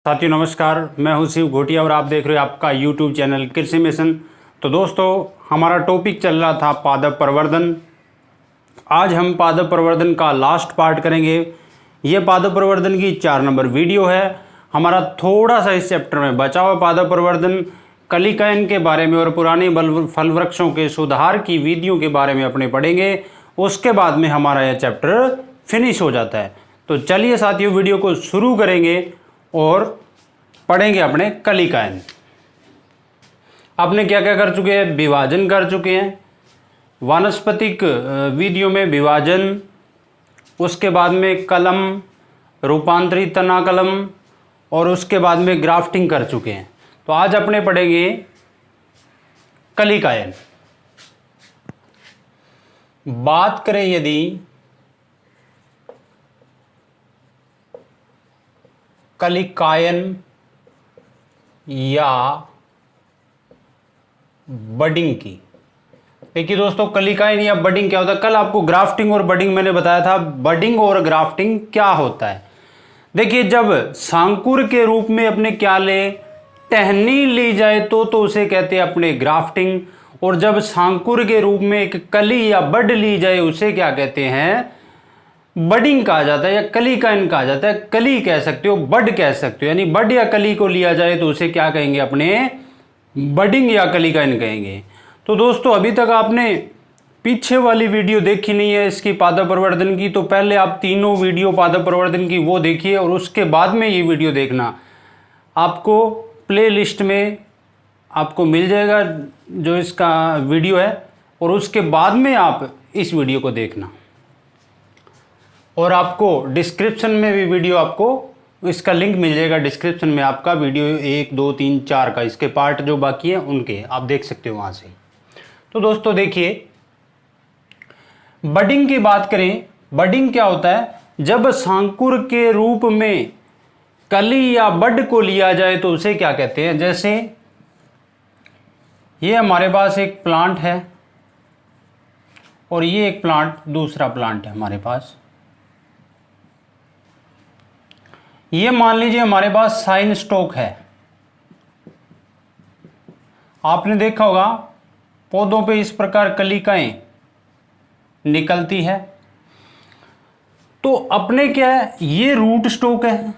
साथियों नमस्कार, मैं हूं शिव घोटिया और आप देख रहे हो आपका YouTube चैनल कृषि मिशन। तो दोस्तों, हमारा टॉपिक चल रहा था पादप प्रवर्धन। आज हम पादप प्रवर्धन का लास्ट पार्ट करेंगे। ये पादप प्रवर्धन की 4 नंबर वीडियो है। हमारा थोड़ा सा इस चैप्टर में बचा हुआ पादप प्रवर्धन कलिकायन के बारे में और पुराने फल वृक्षों के सुधार की विधियों के बारे में अपने पढ़ेंगे। उसके बाद में हमारा यह चैप्टर फिनिश हो जाता है। तो चलिए साथियों, वीडियो को शुरू करेंगे और पढ़ेंगे अपने कलिकायन। आपने क्या क्या कर चुके हैं? विभाजन कर चुके हैं, वानस्पतिक विधियों में विभाजन, उसके बाद में कलम, रूपांतरित तना कलम और उसके बाद में ग्राफ्टिंग कर चुके हैं। तो आज अपने पढ़ेंगे कलिकायन। बात करें यदि कलिकायन या बडिंग की, देखिए दोस्तों, कलिकायन या बडिंग क्या होता है? कल आपको ग्राफ्टिंग और बडिंग मैंने बताया था। बडिंग और ग्राफ्टिंग क्या होता है? देखिए, जब सांकुर के रूप में अपने क्या ले टहनी ली जाए तो उसे कहते हैं अपने ग्राफ्टिंग। और जब सांकुर के रूप में एक कली या बड ली जाए उसे क्या कहते हैं? बडिंग कहा जाता है या कलिकायन कहा जाता है। कली कह सकते हो, बड कह सकते हो, यानी बड या कली को लिया जाए तो उसे क्या कहेंगे? अपने बडिंग या कलिकायन कहेंगे। तो दोस्तों, अभी तक आपने पीछे वाली वीडियो देखी नहीं है इसकी पादप प्रवर्धन की, तो पहले आप तीनों वीडियो पादप प्रवर्धन की वो देखिए और उसके बाद में ये वीडियो देखना। आपको प्ले लिस्ट में आपको मिल जाएगा जो इसका वीडियो है, और उसके बाद में आप इस वीडियो को देखना। और आपको डिस्क्रिप्शन में भी वीडियो, आपको इसका लिंक मिल जाएगा डिस्क्रिप्शन में। आपका वीडियो 1, 2, 3, 4 का इसके पार्ट जो बाकी हैं उनके आप देख सकते हो वहाँ से। तो दोस्तों देखिए, बडिंग की बात करें। बडिंग क्या होता है? जब सांकुर के रूप में कली या बड को लिया जाए तो उसे क्या कहते हैं? जैसे ये हमारे पास एक प्लांट है और ये एक प्लांट, दूसरा प्लांट है हमारे पास। ये मान लीजिए हमारे पास साइन स्टॉक है। आपने देखा होगा पौधों पे इस प्रकार कलिकाएं निकलती है। तो अपने क्या है? ये रूट स्टॉक है,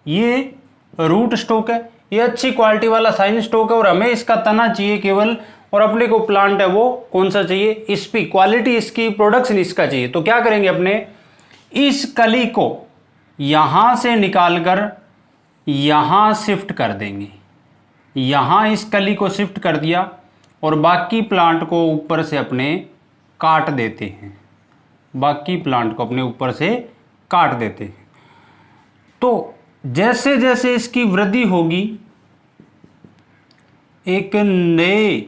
ये रूट स्टॉक है, ये अच्छी क्वालिटी वाला साइन स्टॉक है और हमें इसका तना चाहिए केवल। और अपने को प्लांट है वो कौन सा चाहिए? इस पे क्वालिटी, इसकी प्रोडक्शन इसका चाहिए। तो क्या करेंगे? अपने इस कली को यहां से निकालकर यहां शिफ्ट कर देंगे। यहां इस कली को शिफ्ट कर दिया और बाकी प्लांट को ऊपर से अपने काट देते हैं। बाकी प्लांट को अपने ऊपर से काट देते हैं। तो जैसे जैसे इसकी वृद्धि होगी, एक नए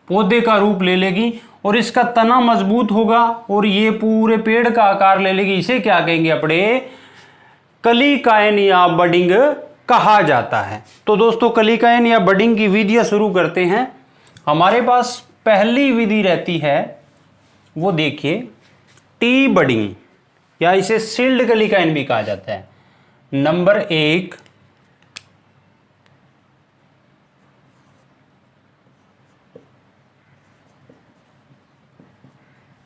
पौधे का रूप ले लेगी और इसका तना मजबूत होगा और ये पूरे पेड़ का आकार ले लेगी। इसे क्या कहेंगे? अपने कलिकायन या बडिंग कहा जाता है। तो दोस्तों, कलिकायन या बडिंग की विधियां शुरू करते हैं। हमारे पास पहली विधि रहती है, वो देखिए, टी बडिंग या इसे सील्ड कलिकायन भी कहा जाता है। नंबर 1,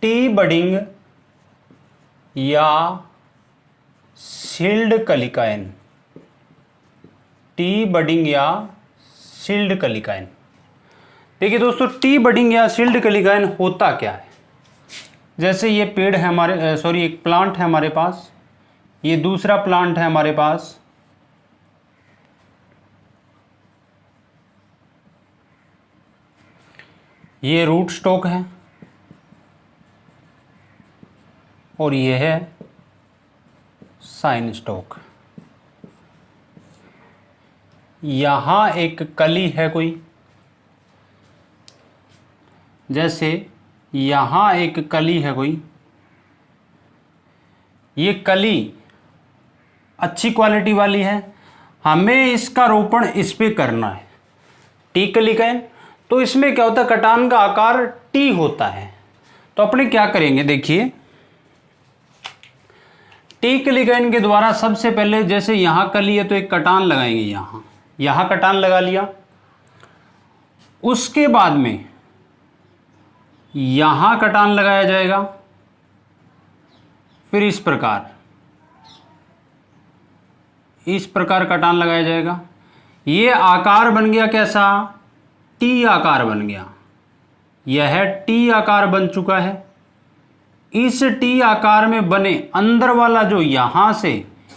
टी बडिंग या सील्ड कलिकायन। टी बडिंग या सील्ड कलिकायन। देखिए दोस्तों, टी बडिंग या सील्ड कलिकायन होता क्या है? जैसे ये पेड़ है हमारे, एक प्लांट है हमारे पास, ये दूसरा प्लांट है हमारे पास। ये रूट स्टॉक है और ये है साइन स्टॉक। यहां एक कली है कोई, जैसे यहां एक कली है कोई। ये कली अच्छी क्वालिटी वाली है, हमें इसका रोपण इस पे करना है, टी कलिकायन। तो इसमें क्या होता है? कटान का आकार टी होता है। तो अपने क्या करेंगे? देखिए, टी कलिकाइन के द्वारा सबसे पहले जैसे यहां कली है तो एक कटान लगाएंगे, यहां कटान लगा लिया। उसके बाद में यहां कटान लगाया जाएगा, फिर इस प्रकार कटान लगाया जाएगा। ये आकार बन गया कैसा, टी आकार बन गया। यह टी आकार बन चुका है। इस टी आकार में बने अंदर वाला जो यहां से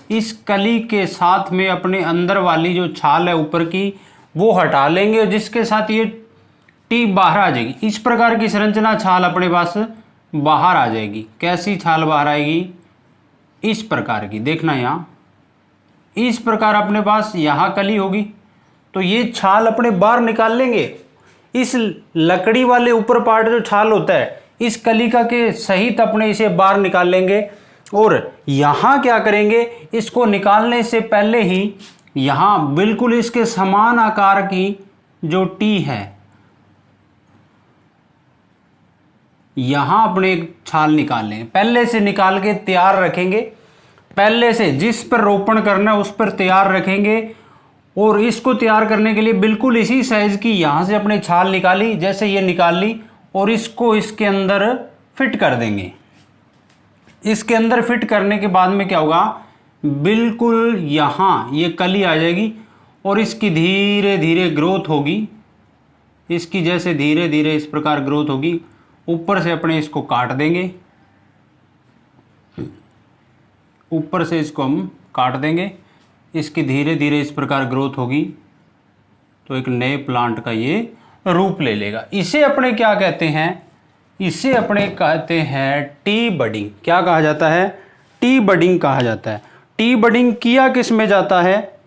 इस कली के साथ में अपने अंदर वाली जो छाल है ऊपर की वो हटा लेंगे, जिसके साथ ये टी बाहर आ जाएगी। इस प्रकार की संरचना छाल अपने पास बाहर आ जाएगी। कैसी छाल बाहर आएगी, इस प्रकार की। देखना यहाँ इस प्रकार अपने पास यहाँ कली होगी तो ये छाल अपने बाहर निकाल लेंगे। इस लकड़ी वाले ऊपर पार्ट जो छाल होता है इस कलिका के सहित अपने इसे बाहर निकाल लेंगे। और यहाँ क्या करेंगे, इसको निकालने से पहले ही यहाँ बिल्कुल इसके समान आकार की जो टी है यहाँ अपने एक छाल निकाल लेंगे। पहले से निकाल के तैयार रखेंगे, पहले से जिस पर रोपण करना है उस पर तैयार रखेंगे। और इसको तैयार करने के लिए बिल्कुल इसी साइज की यहाँ से अपने छाल निकाली, जैसे ये निकाल ली, और इसको इसके अंदर फिट कर देंगे। इसके अंदर फिट करने के बाद में क्या होगा, बिल्कुल यहाँ ये कली आ जाएगी और इसकी धीरे धीरे ग्रोथ होगी। इसकी जैसे धीरे धीरे इस प्रकार ग्रोथ होगी, ऊपर से अपने इसको काट देंगे, ऊपर से इसको हम काट देंगे। इसकी धीरे धीरे इस प्रकार ग्रोथ होगी तो एक नए प्लांट का ये रूप ले लेगा। इसे अपने क्या कहते हैं, इसे अपने कहते हैं टी बडिंग। क्या कहा जाता है, टी बडिंग कहा जाता है। टी बडिंग किया किस में जाता है,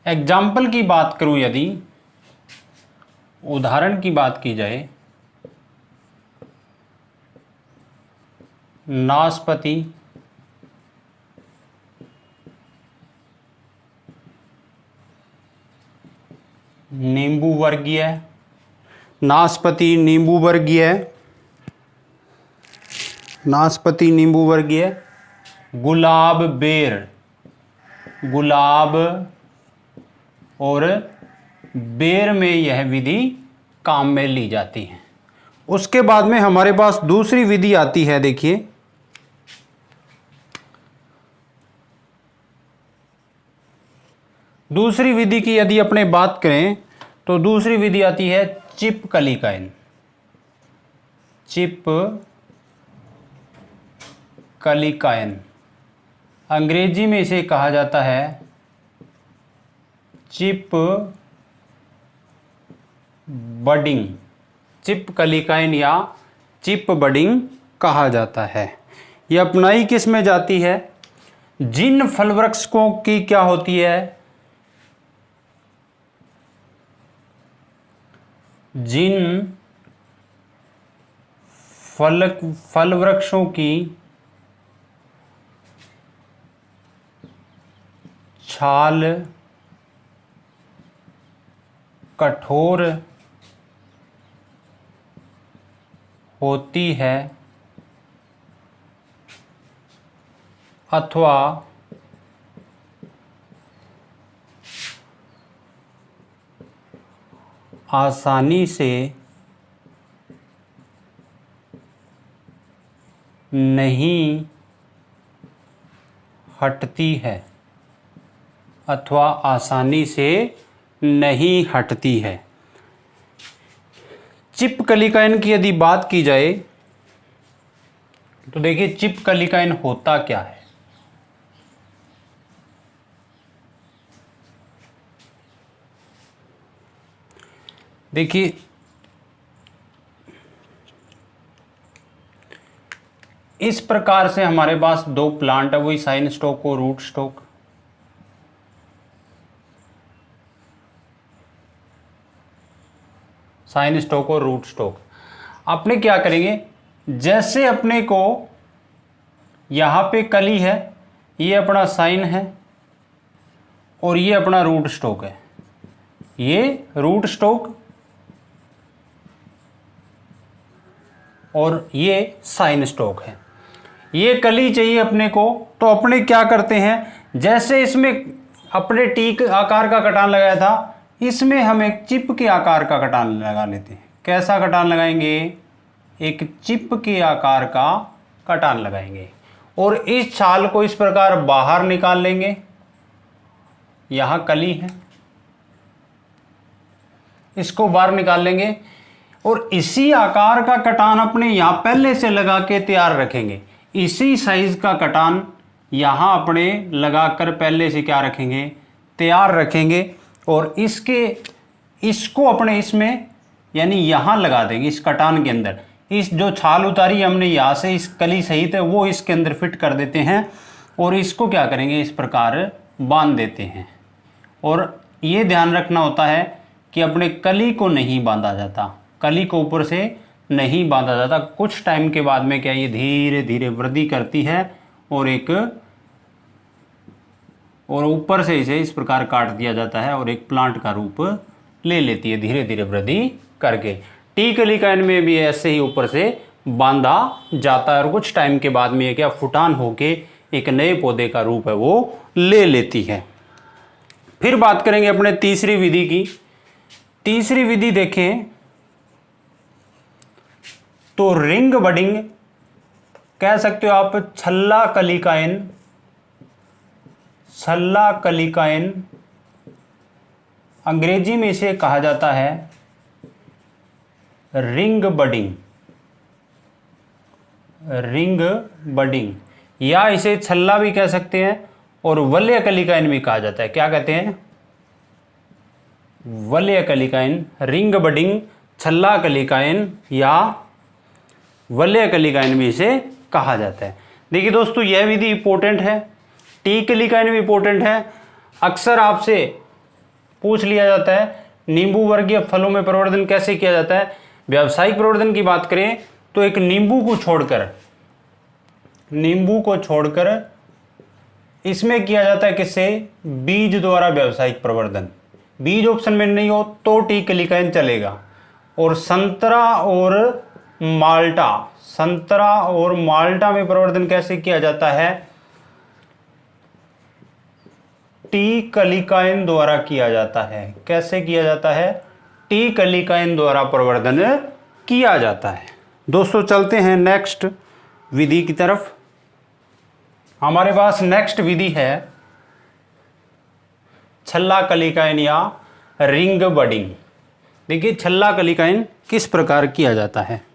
एग्जाम्पल की बात करूं, यदि उदाहरण की बात की जाए, नाशपाती, नींबू वर्गीय, नाशपाती नींबू वर्गीय, नाशपाती नींबू वर्गीय, गुलाब बेर, गुलाब और बेर में यह विधि काम में ली जाती है। उसके बाद में हमारे पास दूसरी विधि आती है। देखिए दूसरी विधि की यदि अपने बात करें तो दूसरी विधि आती है चिप कलिकाइन। चिप कलिकाइन, अंग्रेजी में इसे कहा जाता है चिप बडिंग। चिप कलिकाइन या चिप बडिंग कहा जाता है। यह अपनाई किस में जाती है, जिन फल वृक्षों की क्या होती है, जिन फल वृक्षों की छाल कठोर होती है अथवा आसानी से नहीं हटती है, अथवा आसानी से नहीं हटती है। चिप कलिकाइन की यदि बात की जाए तो देखिए चिप कलिकाइन होता क्या है। देखिए इस प्रकार से हमारे पास दो प्लांट है, वही साइन स्टॉक और रूट स्टॉक। साइन स्टॉक और रूट स्टॉक अपने क्या करेंगे, जैसे अपने को यहां पे कली है, ये अपना साइन है और ये अपना रूट स्टॉक है, ये रूट स्टॉक और ये साइन स्टॉक है। ये कली चाहिए अपने को, तो अपने क्या करते हैं, जैसे इसमें अपने टी आकार का कटान लगाया था, इसमें हम एक चिप के आकार का कटान लगा लेते हैं। कैसा कटान लगाएंगे, एक चिप के आकार का कटान लगाएंगे और इस छाल को इस प्रकार बाहर निकाल लेंगे। यहां कली है, इसको बाहर निकाल लेंगे और इसी आकार का कटान अपने यहां पहले से लगा के तैयार रखेंगे। इसी साइज का कटान यहां अपने लगाकर पहले से क्या रखेंगे, तैयार रखेंगे और इसको अपने इसमें यानी यहां लगा देंगे, इस कटान के अंदर। इस जो छाल उतारी हमने यहां से, इस कली सहित है, वो इसके अंदर फिट कर देते हैं और इसको क्या करेंगे, इस प्रकार बांध देते हैं। और ये ध्यान रखना होता है कि अपने कली को नहीं बांधा जाता, कली को ऊपर से नहीं बांधा जाता। कुछ टाइम के बाद में क्या ये धीरे धीरे वृद्धि करती है और ऊपर से इसे इस प्रकार काट दिया जाता है और एक प्लांट का रूप ले लेती है धीरे धीरे वृद्धि करके। टी कलिकायन में भी ऐसे ही ऊपर से बांधा जाता है और कुछ टाइम के बाद में क्या फुटान होके एक नए पौधे का रूप है वो ले लेती है। फिर बात करेंगे अपने तीसरी विधि की। तीसरी विधि देखें तो रिंग बडिंग कह सकते हो आप, छल्ला कलिकायन, छल्ला कलिकायन अंग्रेजी में इसे कहा जाता है रिंग बडिंग, रिंग बडिंग, या इसे छल्ला भी कह सकते हैं और वलय कलिकायन भी कहा जाता है। क्या कहते हैं, वलय कलिकायन, रिंग बडिंग, छल्ला कलिकायन या वलय कलिकायन भी इसे कहा जाता है। देखिए दोस्तों, यह विधि इंपॉर्टेंट है, टी कलिकायन भी इंपॉर्टेंट है। अक्सर आपसे पूछ लिया जाता है नींबू वर्गीय फलों में प्रवर्धन कैसे किया जाता है। व्यावसायिक प्रवर्धन की बात करें तो एक नींबू को छोड़कर इसमें किया जाता है किससे, बीज द्वारा व्यावसायिक प्रवर्धन। बीज ऑप्शन में नहीं हो तो टी कलिकायन चलेगा। और संतरा और माल्टा में प्रवर्धन कैसे किया जाता है, टी कलिकायन द्वारा किया जाता है। कैसे किया जाता है, टी कलिकायन द्वारा प्रवर्धन किया जाता है। दोस्तों चलते हैं नेक्स्ट विधि की तरफ। हमारे पास नेक्स्ट विधि है छल्ला कलिकायन या रिंग बडिंग। देखिए छल्ला कलिकायन किस प्रकार किया जाता है।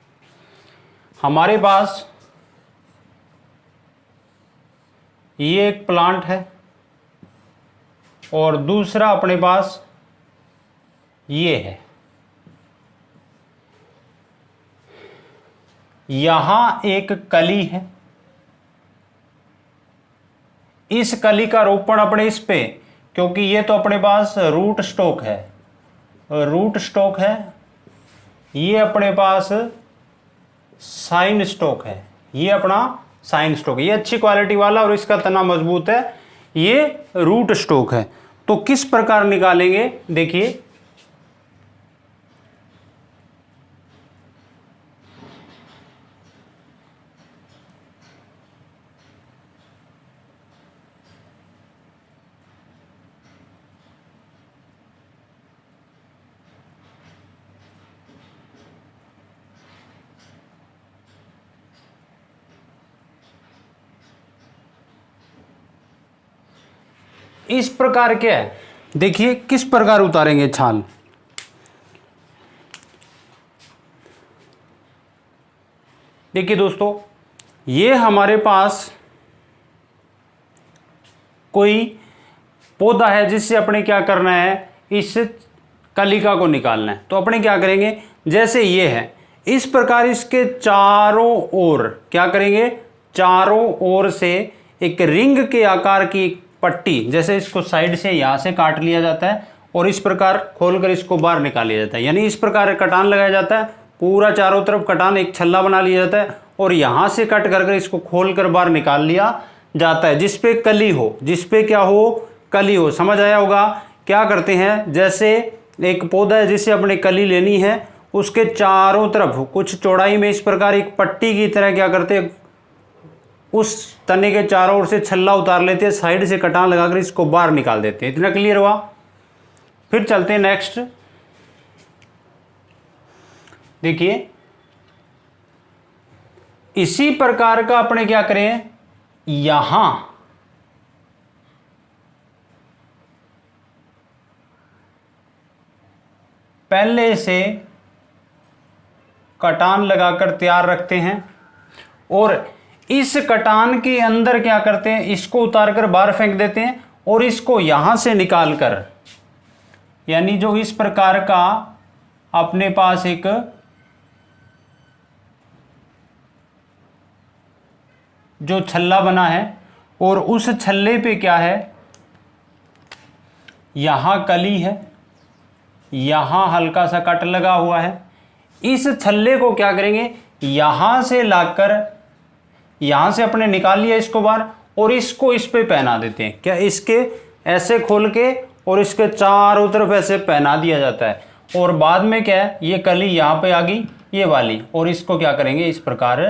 हमारे पास ये एक प्लांट है और दूसरा अपने पास ये है। यहां एक कली है, इस कली का रोपण अपने इस पे, क्योंकि ये तो अपने पास रूट स्टॉक है, ये अपने पास साइन स्टॉक है, ये अपना साइन स्टॉक है, ये अच्छी क्वालिटी वाला और इसका तना मजबूत है, ये रूट स्टॉक है। तो किस प्रकार निकालेंगे, देखिए इस प्रकार क्या है, देखिए किस प्रकार उतारेंगे छाल। देखिए दोस्तों, ये हमारे पास कोई पौधा है जिससे अपने क्या करना है, इस कलिका को निकालना है। तो अपने क्या करेंगे, जैसे ये है इस प्रकार इसके चारों ओर क्या करेंगे, चारों ओर से एक रिंग के आकार की पट्टी, जैसे इसको साइड से यहां से काट लिया जाता है और इस प्रकार खोलकर इसको बाहर निकाल लिया जाता है। यानी इस प्रकार कटान लगाया जाता है, पूरा चारों तरफ कटान एक छल्ला बना लिया जाता है और यहां से कट कर इसको खोलकर बाहर निकाल लिया जाता है, जिसपे कली हो, जिसपे क्या हो, कली हो। समझ आया होगा। क्या करते हैं, जैसे एक पौधा है जिसे अपने कली लेनी है, उसके चारों तरफ कुछ चौड़ाई में इस प्रकार एक पट्टी की तरह क्या करते हैं, उस तने के चारों ओर से छल्ला उतार लेते हैं, साइड से कटान लगाकर इसको बाहर निकाल देते हैं। इतना क्लियर हुआ। फिर चलते हैं नेक्स्ट। देखिए इसी प्रकार का अपने क्या करें, यहां पहले से कटान लगाकर तैयार रखते हैं और इस कटान के अंदर क्या करते हैं, इसको उतारकर बाहर फेंक देते हैं और इसको यहां से निकालकर, यानी जो इस प्रकार का अपने पास एक जो छल्ला बना है और उस छल्ले पे क्या है, यहां कली है, यहां हल्का सा कट लगा हुआ है। इस छल्ले को क्या करेंगे, यहां से लाकर यहां से अपने निकाल लिया इसको बाहर और इसको इस पे पहना देते हैं। क्या इसके ऐसे खोल के और इसके चारों तरफ ऐसे पहना दिया जाता है और बाद में क्या है, ये कली यहां पे आ गई ये वाली, और इसको क्या करेंगे इस प्रकार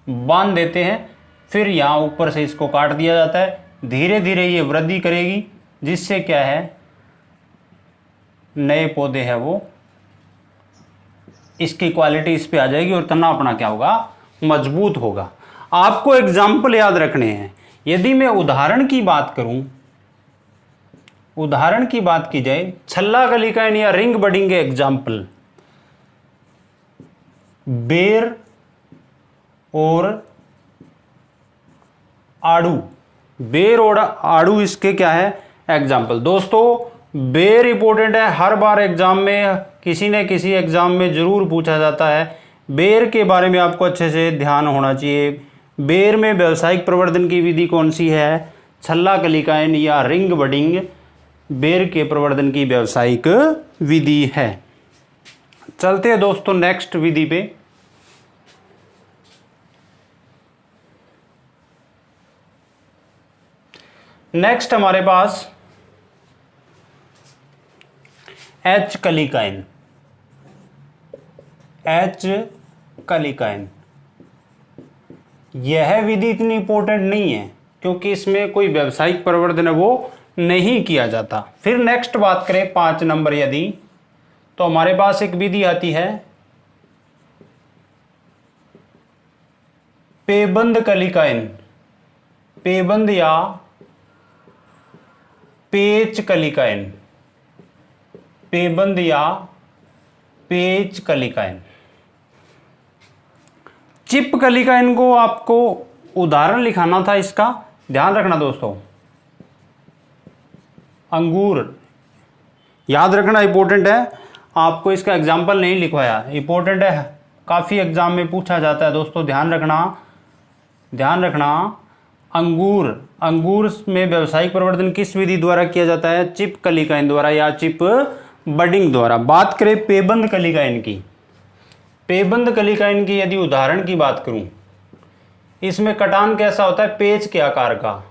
बांध देते हैं। फिर यहां ऊपर से इसको काट दिया जाता है। धीरे धीरे ये वृद्धि करेगी, जिससे क्या है नए पौधे हैं वो इसकी क्वालिटी इस पे आ जाएगी और तना अपना क्या होगा, मजबूत होगा। आपको एग्जाम्पल याद रखने हैं। यदि मैं उदाहरण की बात करूं, उदाहरण की बात की जाए, छल्ला कलिकाएन या रिंग बडिंग के एग्जाम्पल बेर और आड़ू, बेर और आड़ू इसके क्या है एग्जाम्पल। दोस्तों बेर इंपॉर्टेंट है, हर बार एग्जाम में किसी न किसी एग्जाम में जरूर पूछा जाता है। बेर के बारे में आपको अच्छे से ध्यान होना चाहिए। बेर में व्यावसायिक प्रवर्धन की विधि कौन सी है, छल्ला कलिकाएन या रिंग बडिंग बेर के प्रवर्धन की व्यावसायिक विधि है। चलते हैं दोस्तों नेक्स्ट विधि पे। नेक्स्ट हमारे पास एच कलिकाएन, एच कलिकाएन। यह विधि इतनी इंपॉर्टेंट नहीं है क्योंकि इसमें कोई व्यावसायिक प्रवर्धन है वो नहीं किया जाता। फिर नेक्स्ट बात करें 5 नंबर यदि, तो हमारे पास एक विधि आती है पेबंद कलिकाएन, पेबंद या पेच कलिकाएन, पेबंद या पेच कलिकाएन। चिप कलिकाएन को आपको उदाहरण लिखाना था, इसका ध्यान रखना दोस्तों। अंगूर याद रखना इंपॉर्टेंट है, आपको इसका एग्जाम्पल नहीं लिखवाया, इंपॉर्टेंट है, काफ़ी एग्जाम में पूछा जाता है दोस्तों, ध्यान रखना, ध्यान रखना। अंगूर, अंगूर में व्यावसायिक प्रवर्धन किस विधि द्वारा किया जाता है, चिप कलिकाएन द्वारा या चिप बडिंग द्वारा। बात करें पेबंद कलिकाएन की, पेबंद कलिकाएन की यदि उदाहरण की बात करूं, इसमें कटान कैसा होता है, पेच के आकार का।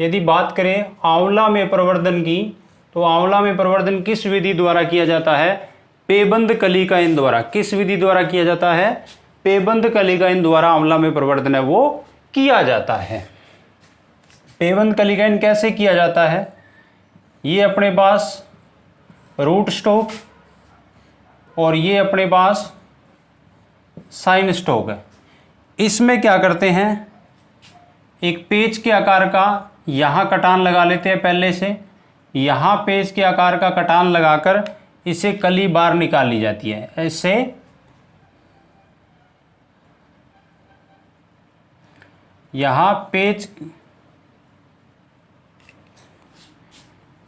यदि बात करें आंवला में प्रवर्धन की, तो आंवला में प्रवर्धन किस विधि द्वारा किया जाता है, पेबंद कलिकाएन द्वारा। किस विधि द्वारा किया जाता है, पेबंद कलिकाएन द्वारा आंवला में प्रवर्धन है वो किया जाता है। पेबंद कलिकाएन कैसे किया जाता है, ये अपने पास रूट स्टॉक और ये अपने पास साइन स्टॉक है। इसमें क्या करते हैं, एक पेच के आकार का यहाँ कटान लगा लेते हैं पहले से, यहाँ पेच के आकार का कटान लगाकर इसे कली बाहर निकाल ली जाती है। ऐसे यहाँ पेच,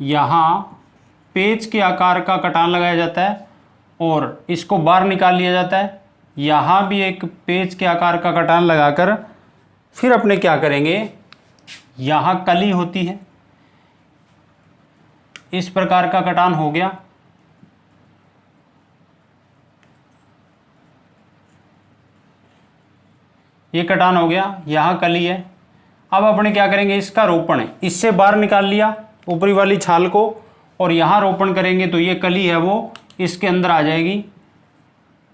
यहाँ पेच के आकार का कटान लगाया जाता है और इसको बाहर निकाल लिया जाता है। यहाँ भी एक पेच के आकार का कटान लगाकर फिर अपने क्या करेंगे, यहाँ कली होती है, इस प्रकार का कटान हो गया। ये कटान हो गया, यहाँ कली है। अब अपने क्या करेंगे, इसका रोपण है, इससे बाहर निकाल लिया ऊपरी वाली छाल को और यहाँ रोपण करेंगे तो ये कली है वो इसके अंदर आ जाएगी।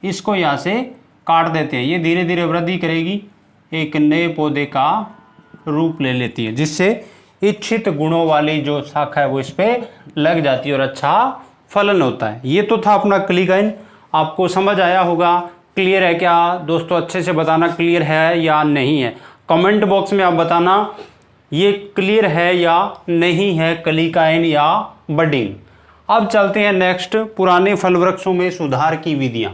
इसको यहाँ से काट देते हैं, ये धीरे धीरे वृद्धि करेगी, एक नए पौधे का रूप ले लेती है, जिससे इच्छित गुणों वाली जो शाखा है वो इस पे लग जाती है और अच्छा फलन होता है। ये तो था अपना क्लिकाइन। आपको समझ आया होगा, क्लियर है क्या दोस्तों? अच्छे से बताना क्लियर है या नहीं है, कमेंट बॉक्स में आप बताना ये क्लियर है या नहीं है, क्लिकाइन या बडिंग। अब चलते हैं नेक्स्ट, पुराने फल वृक्षों में सुधार की विधियां।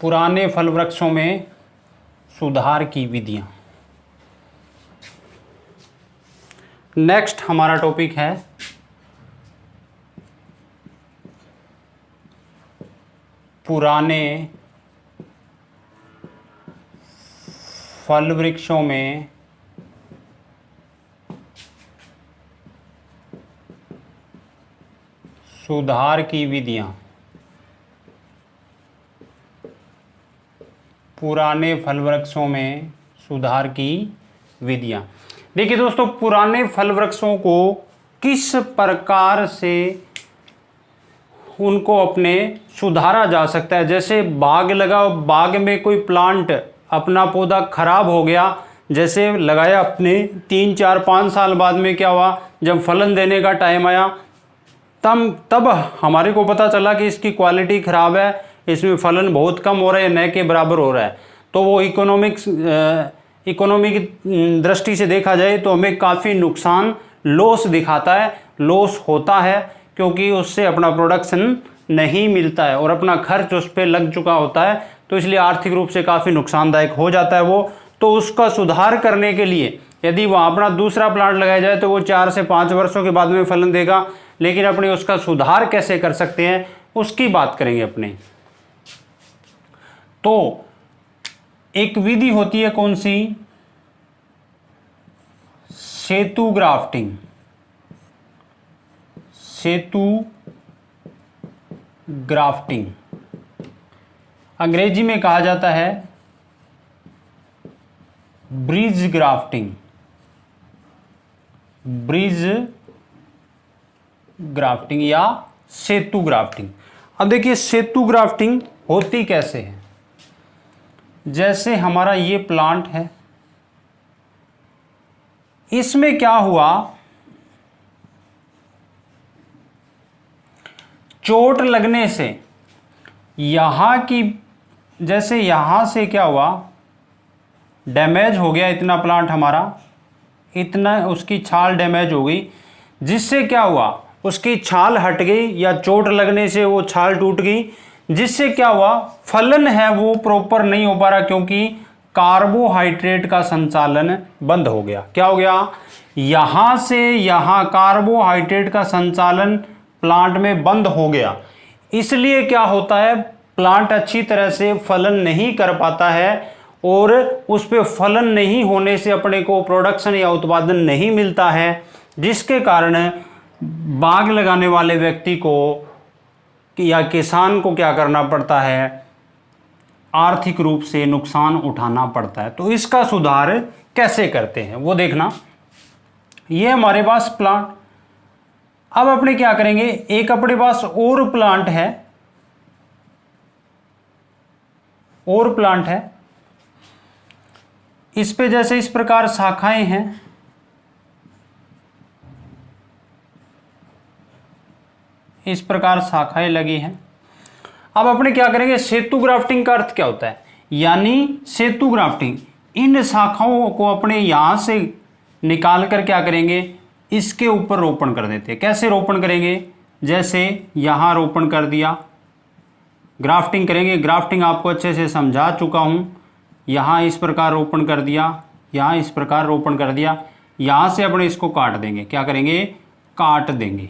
पुराने फल वृक्षों में सुधार की विधियां। नेक्स्ट हमारा टॉपिक है पुराने फल वृक्षों में सुधार की विधियां। पुराने फल वृक्षों में सुधार की विधियां। देखिए दोस्तों, पुराने फल वृक्षों को किस प्रकार से उनको अपने सुधारा जा सकता है। जैसे बाग लगा, बाग में कोई प्लांट अपना पौधा खराब हो गया, जैसे लगाया अपने 3 4 5 साल बाद में क्या हुआ, जब फलन देने का टाइम आया तब हमारे को पता चला कि इसकी क्वालिटी ख़राब है, इसमें फलन बहुत कम हो रहा है, न के बराबर हो रहा है। तो वो इकोनॉमी की दृष्टि से देखा जाए तो हमें काफ़ी नुकसान, लॉस दिखाता है, लॉस होता है, क्योंकि उससे अपना प्रोडक्शन नहीं मिलता है और अपना खर्च उस पर लग चुका होता है, तो इसलिए आर्थिक रूप से काफ़ी नुकसानदायक हो जाता है वो। तो उसका सुधार करने के लिए यदि वहाँ अपना दूसरा प्लांट लगाया जाए तो वो 4 से 5 वर्षों के बाद में फलन देगा, लेकिन अपने उसका सुधार कैसे कर सकते हैं उसकी बात करेंगे अपने। तो एक विधि होती है कौन सी, सेतु ग्राफ्टिंग। सेतु ग्राफ्टिंग अंग्रेजी में कहा जाता है ब्रिज ग्राफ्टिंग। ब्रिज ग्राफ्टिंग या सेतु ग्राफ्टिंग। अब देखिए सेतु ग्राफ्टिंग होती कैसे है। जैसे हमारा ये प्लांट है, इसमें क्या हुआ, चोट लगने से यहां की, जैसे यहां से क्या हुआ, डैमेज हो गया इतना प्लांट हमारा, इतना उसकी छाल डैमेज हो गई, जिससे क्या हुआ, उसकी छाल हट गई या चोट लगने से वो छाल टूट गई, जिससे क्या हुआ, फलन है वो प्रॉपर नहीं हो पा रहा, क्योंकि कार्बोहाइड्रेट का संचालन बंद हो गया। क्या हो गया, यहां से यहां कार्बोहाइड्रेट का संचालन प्लांट में बंद हो गया। इसलिए क्या होता है, प्लांट अच्छी तरह से फलन नहीं कर पाता है और उस पे फलन नहीं होने से अपने को प्रोडक्शन या उत्पादन नहीं मिलता है, जिसके कारण बाग लगाने वाले व्यक्ति को या किसान को क्या करना पड़ता है, आर्थिक रूप से नुकसान उठाना पड़ता है। तो इसका सुधार कैसे करते हैं वो देखना। ये हमारे पास प्लांट, अब अपने क्या करेंगे, एक अपने पास और प्लांट है, और प्लांट है, इस पे जैसे इस प्रकार शाखाएं हैं, इस प्रकार शाखाएं लगी हैं। अब अपने क्या करेंगे, सेतु ग्राफ्टिंग का अर्थ क्या होता है, यानी सेतु ग्राफ्टिंग, इन शाखाओं को अपने यहां से निकाल कर क्या करेंगे, इसके ऊपर रोपण कर देते हैं। कैसे रोपण करेंगे, जैसे यहां रोपण कर दिया, ग्राफ्टिंग करेंगे। ग्राफ्टिंग आपको अच्छे से समझा चुका हूं। यहां इस प्रकार रोपण कर दिया, यहां इस प्रकार रोपण कर दिया, यहां से अपने इसको काट देंगे। क्या करेंगे, काट देंगे,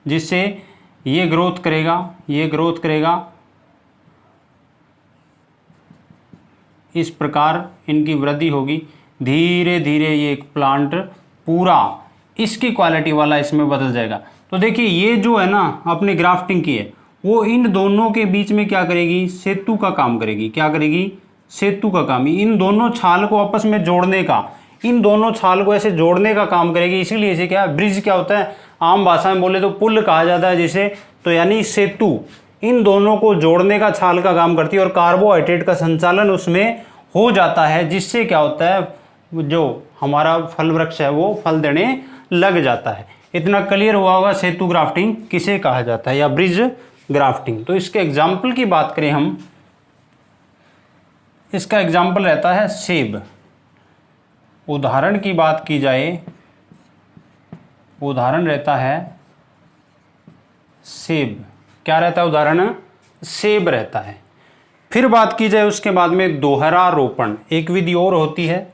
जिससे ये ग्रोथ करेगा, ये ग्रोथ करेगा, इस प्रकार इनकी वृद्धि होगी। धीरे धीरे ये एक प्लांट पूरा इसकी क्वालिटी वाला इसमें बदल जाएगा। तो देखिए ये जो है ना अपने ग्राफ्टिंग की है, वो इन दोनों के बीच में क्या करेगी, सेतु का काम करेगी। क्या करेगी, सेतु का काम, इन दोनों छाल को आपस में जोड़ने का, इन दोनों छाल को ऐसे जोड़ने का काम करेगी। इसीलिए इसे क्या, ब्रिज क्या होता है, आम भाषा में बोले तो पुल कहा जाता है जिसे। तो यानी सेतु इन दोनों को जोड़ने का छाल का काम करती है और कार्बोहाइड्रेट का संचालन उसमें हो जाता है, जिससे क्या होता है जो हमारा फल वृक्ष है वो फल देने लग जाता है। इतना क्लियर हुआ होगा सेतु ग्राफ्टिंग किसे कहा जाता है या ब्रिज ग्राफ्टिंग। तो इसके एग्जाम्पल की बात करें हम, इसका एग्जाम्पल रहता है सेब। उदाहरण की बात की जाए, उदाहरण रहता है सेब। क्या रहता है उदाहरण? सेब रहता है। फिर बात की जाए उसके बाद में दोहरा रोपण, एक विधि और होती है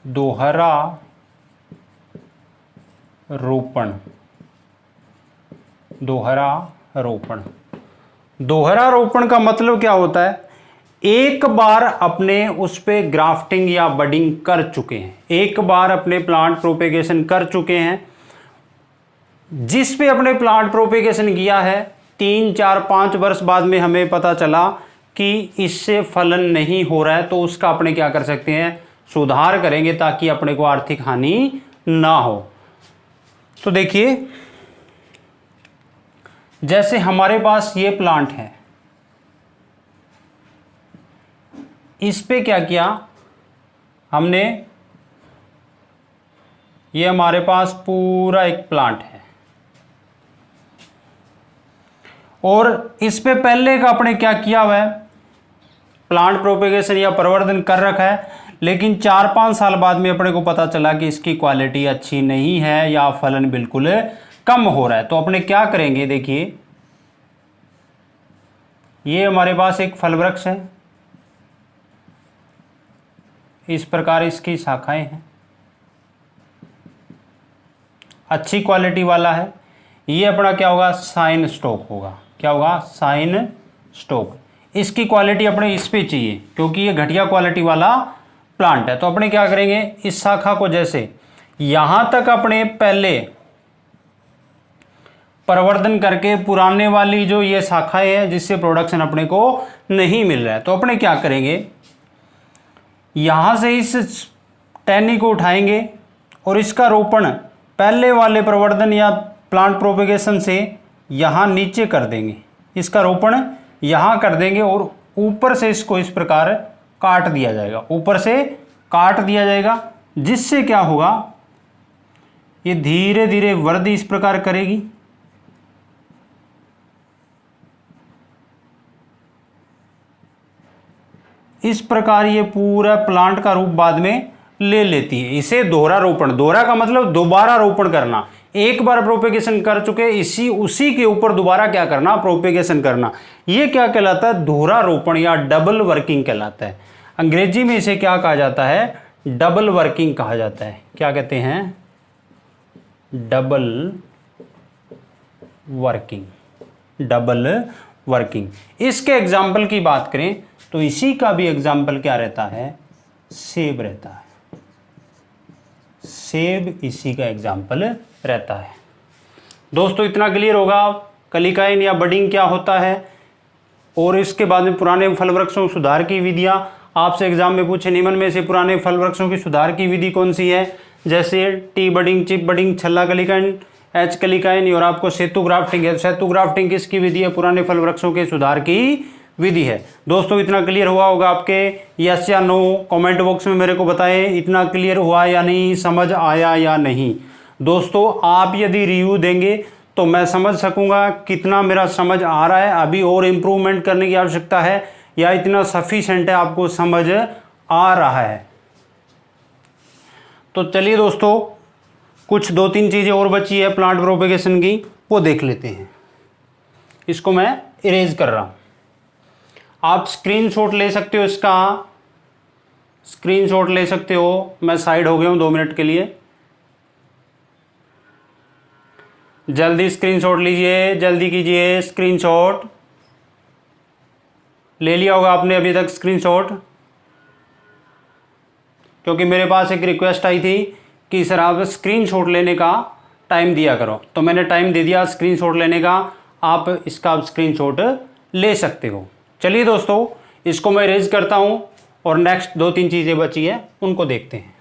दोहरा रोपण। दोहरा रोपण, दोहरा रोपण का मतलब क्या होता है? एक बार अपने उस पे ग्राफ्टिंग या बडिंग कर चुके हैं, एक बार अपने प्लांट प्रोपेगेशन कर चुके हैं, जिस पे अपने प्लांट प्रोपेगेशन किया है 3, 4, 5 वर्ष बाद में हमें पता चला कि इससे फलन नहीं हो रहा है, तो उसका अपने क्या कर सकते हैं? सुधार करेंगे ताकि अपने को आर्थिक हानि ना हो। तो देखिए, जैसे हमारे पास ये प्लांट है, इस पे क्या किया हमने? ये हमारे पास पूरा एक प्लांट है और इस पे पहले का अपने क्या किया हुआ है? प्लांट प्रोपेगेशन या प्रवर्धन कर रखा है, लेकिन 4-5 साल बाद में अपने को पता चला कि इसकी क्वालिटी अच्छी नहीं है या फलन बिल्कुल कम हो रहा है। तो अपने क्या करेंगे? देखिए, ये हमारे पास एक फल वृक्ष है, इस प्रकार इसकी शाखाएं हैं, अच्छी क्वालिटी वाला है। ये अपना क्या होगा? साइन स्टॉक होगा। क्या होगा? Sign stock. इसकी क्वालिटी अपने इस पे चाहिए क्योंकि ये घटिया क्वालिटी वाला प्लांट है। तो अपने क्या करेंगे? इस शाखा को जैसे यहां तक अपने पहले प्रवर्धन करके पुराने वाली जो ये शाखाएं है जिससे प्रोडक्शन अपने को नहीं मिल रहा है, तो अपने क्या करेंगे? यहां से इस टहनी को उठाएंगे और इसका रोपण पहले वाले प्रवर्धन या प्लांट प्रोपेगेशन से यहां नीचे कर देंगे। इसका रोपण यहां कर देंगे और ऊपर से इसको इस प्रकार काट दिया जाएगा, ऊपर से काट दिया जाएगा, जिससे क्या होगा? ये धीरे धीरे वृद्धि इस प्रकार करेगी। इस प्रकार ये पूरा प्लांट का रूप बाद में ले लेती है। इसे दोहरा रोपण, दोहरा का मतलब दोबारा रोपण करना। एक बार प्रोपेगेशन कर चुके, उसी के ऊपर दोबारा क्या करना? प्रोपेगेशन करना। ये क्या कहलाता है? दोहरा रोपण या डबल वर्किंग कहलाता है। अंग्रेजी में इसे क्या कहा जाता है? डबल वर्किंग कहा जाता है। क्या कहते हैं? Double working. Double working. इसके एग्जाम्पल की बात करें तो इसी का भी एग्जाम्पल क्या रहता है? सेब रहता है। सेब इसी का एग्जाम्पल रहता है। दोस्तों, इतना क्लियर होगा कलिकाइन या बडिंग क्या होता है और इसके बाद में पुराने फल वृक्षों सुधार की विधियां। आपसे एग्जाम में पूछे निम्न में से पुराने फल वृक्षों की सुधार की विधि कौन सी है? जैसे टी बडिंग, चिप बडिंग, छल्ला कलिकाइन, एच कलिकाइन, और आपको सेतु ग्राफ्टिंग है। सेतु ग्राफ्टिंग किसकी विधि है? पुराने फल वृक्षों के सुधार की विधि है। दोस्तों, इतना क्लियर हुआ होगा आपके? यस या नो कमेंट बॉक्स में मेरे को बताएं, इतना क्लियर हुआ या नहीं, समझ आया या नहीं। दोस्तों, आप यदि रिव्यू देंगे तो मैं समझ सकूंगा कितना मेरा समझ आ रहा है, अभी और इम्प्रूवमेंट करने की आवश्यकता है या इतना सफिशिएंट है, आपको समझ आ रहा है। तो चलिए दोस्तों, कुछ 2-3 चीज़ें और बची है प्लांट प्रोपेगेशन की, वो देख लेते हैं। इसको मैं इरेज कर रहा हूं। आप स्क्रीनशॉट ले सकते हो, इसका स्क्रीनशॉट ले सकते हो। मैं साइड हो गया हूं 2 मिनट के लिए। जल्दी स्क्रीनशॉट लीजिए, जल्दी कीजिए। स्क्रीनशॉट ले लिया होगा आपने अभी तक स्क्रीनशॉट, क्योंकि मेरे पास एक रिक्वेस्ट आई थी कि सर आप स्क्रीनशॉट लेने का टाइम दिया करो, तो मैंने टाइम दे दिया स्क्रीनशॉट लेने का। आप इसका स्क्रीनशॉट ले सकते हो। चलिए दोस्तों, इसको मैं इरेज करता हूं और नेक्स्ट 2-3 चीज़ें बची है उनको देखते हैं।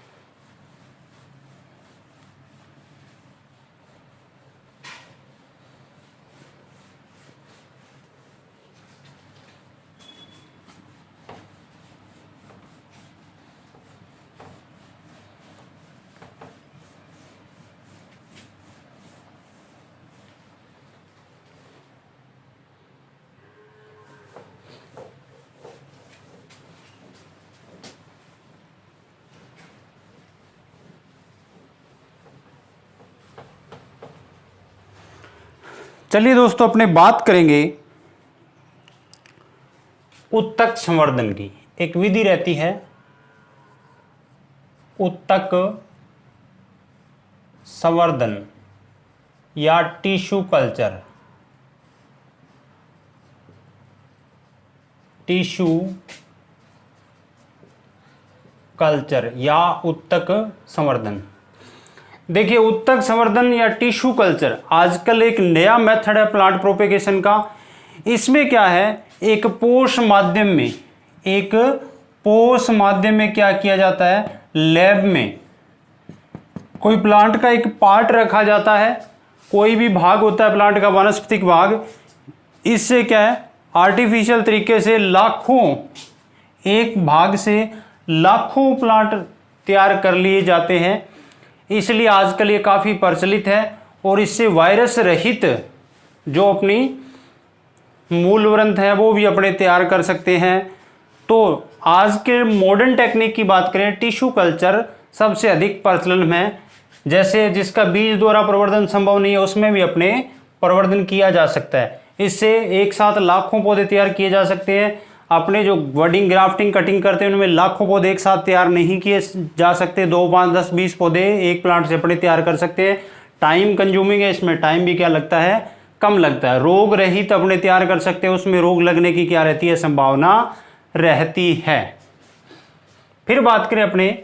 चलिए दोस्तों अपने बात करेंगे उत्तक संवर्धन की। एक विधि रहती है उत्तक संवर्धन या टिश्यू कल्चर, टिश्यू कल्चर या उत्तक संवर्धन। देखिए उत्तक संवर्धन या टिश्यू कल्चर आजकल एक नया मेथड है प्लांट प्रोपेगेशन का। इसमें क्या है, एक पोष माध्यम में क्या किया जाता है, लैब में कोई प्लांट का एक पार्ट रखा जाता है, कोई भी भाग होता है प्लांट का वानस्पतिक भाग, इससे क्या है आर्टिफिशियल तरीके से एक भाग से लाखों प्लांट तैयार कर लिए जाते हैं। इसलिए आजकल ये काफ़ी प्रचलित है और इससे वायरस रहित जो अपनी मूल ग्रंथ है वो भी अपने तैयार कर सकते हैं। तो आज के मॉडर्न टेक्निक की बात करें, टिश्यू कल्चर सबसे अधिक प्रचलन में, जैसे जिसका बीज द्वारा प्रवर्धन संभव नहीं है उसमें भी अपने प्रवर्धन किया जा सकता है। इससे एक साथ लाखों पौधे तैयार किए जा सकते हैं। अपने जो बडिंग ग्राफ्टिंग कटिंग करते हैं उनमें लाखों पौधे एक साथ तैयार नहीं किए जा सकते, 2 5 10 20 पौधे एक प्लांट से अपने तैयार कर सकते हैं। टाइम कंज्यूमिंग है, इसमें टाइम भी क्या लगता है, कम लगता है। रोग रहित अपने तैयार कर सकते हैं, उसमें रोग लगने की क्या रहती है, संभावना रहती है। फिर बात करें अपने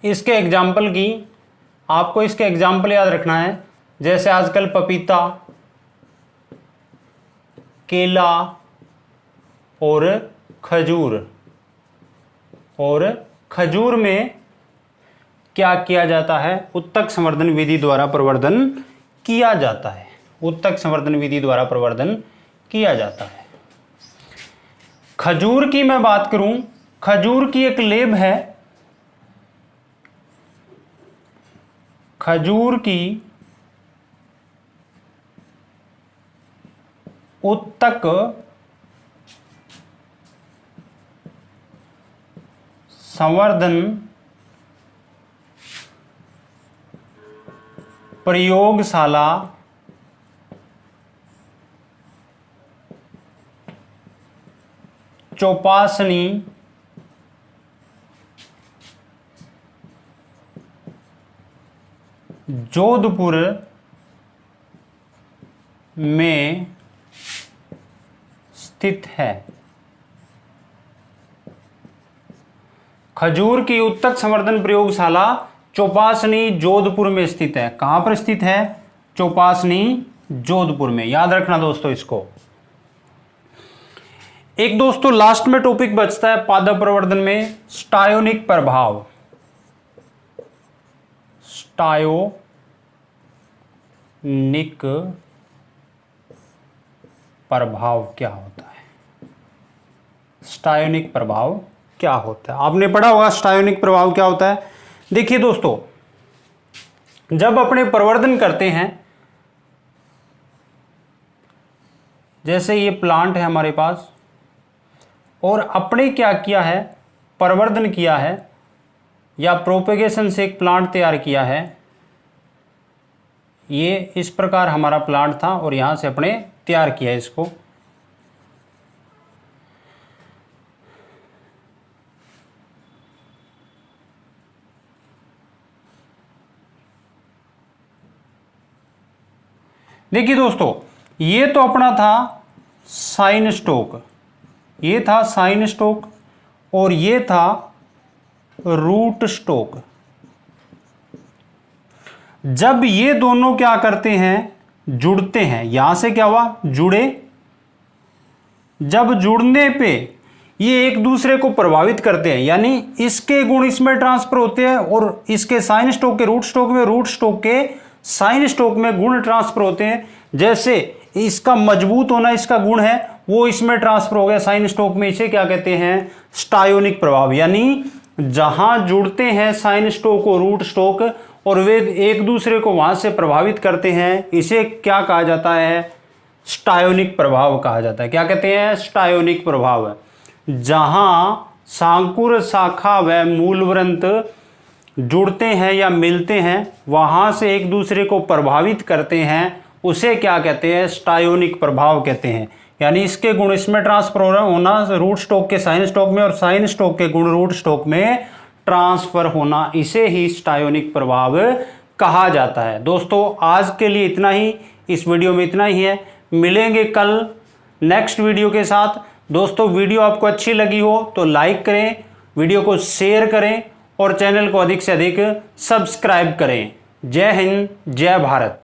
इसके एग्जाम्पल की, आपको इसके एग्जाम्पल याद रखना है। जैसे आजकल पपीता, केला और खजूर में क्या किया जाता है, उत्तक संवर्धन विधि द्वारा प्रवर्धन किया जाता है। उत्तक संवर्धन विधि द्वारा प्रवर्धन किया जाता है। खजूर की मैं बात करूं, खजूर की एक लेब है, खजूर की उत्तक संवर्धन प्रयोगशाला चौपासनी जोधपुर में स्थित है। खजूर की उत्तक संवर्धन प्रयोगशाला चौपासनी जोधपुर में स्थित है। कहां पर स्थित है, चौपासनी जोधपुर में। याद रखना दोस्तों इसको। एक दोस्तों लास्ट में टॉपिक बचता है पादप प्रवर्धन में स्टायोनिक प्रभाव। स्टायोनिक प्रभाव क्या होता है, स्टायोनिक प्रभाव क्या होता है, आपने पढ़ा होगा स्टायोनिक प्रभाव क्या होता है। देखिए दोस्तों, जब अपने प्रवर्धन करते हैं, जैसे ये प्लांट है हमारे पास और अपने क्या किया है, प्रवर्धन किया है या प्रोपेगेशन से एक प्लांट तैयार किया है। ये इस प्रकार हमारा प्लांट था और यहां से अपने तैयार किया इसको। देखिए दोस्तों, ये तो अपना था साइन स्टोक, ये था साइन स्टोक और ये था रूट स्टोक। जब ये दोनों क्या करते हैं, जुड़ते हैं, यहां से क्या हुआ, जुड़े। जब जुड़ने पे ये एक दूसरे को प्रभावित करते हैं, यानी इसके गुण इसमें ट्रांसफर होते हैं और इसके साइन स्टोक के रूट स्टोक में, रूट स्टोक के साइन स्टोक में गुण ट्रांसफर होते हैं। जैसे इसका मजबूत होना इसका गुण है, वो इसमें ट्रांसफर हो गया साइन स्टोक में। इसे क्या कहते हैं, स्टायोनिक प्रभाव। यानी जहां जुड़ते हैं साइन स्टोक और रूट स्टोक और वे एक दूसरे को वहां से प्रभावित करते हैं, इसे क्या कहा जाता है, स्टायोनिक प्रभाव कहा जाता है। क्या कहते हैं, स्टायोनिक प्रभाव। जहां सांकुर शाखा व मूल ग्रंथ जुड़ते हैं या मिलते हैं, वहां से एक दूसरे को प्रभावित करते हैं, उसे क्या कहते हैं, स्टायोनिक प्रभाव कहते हैं। यानी इसके गुण इसमें ट्रांसफर होना रूट स्टॉक के साइन स्टॉक में, और साइन स्टॉक के गुण रूट स्टॉक में ट्रांसफर होना, इसे ही स्टायोनिक प्रभाव कहा जाता है। दोस्तों आज के लिए इतना ही, इस वीडियो में इतना ही है। मिलेंगे कल नेक्स्ट वीडियो के साथ। दोस्तों वीडियो आपको अच्छी लगी हो तो लाइक करें, वीडियो को शेयर करें और चैनल को अधिक से अधिक सब्सक्राइब करें। जय हिंद, जय भारत।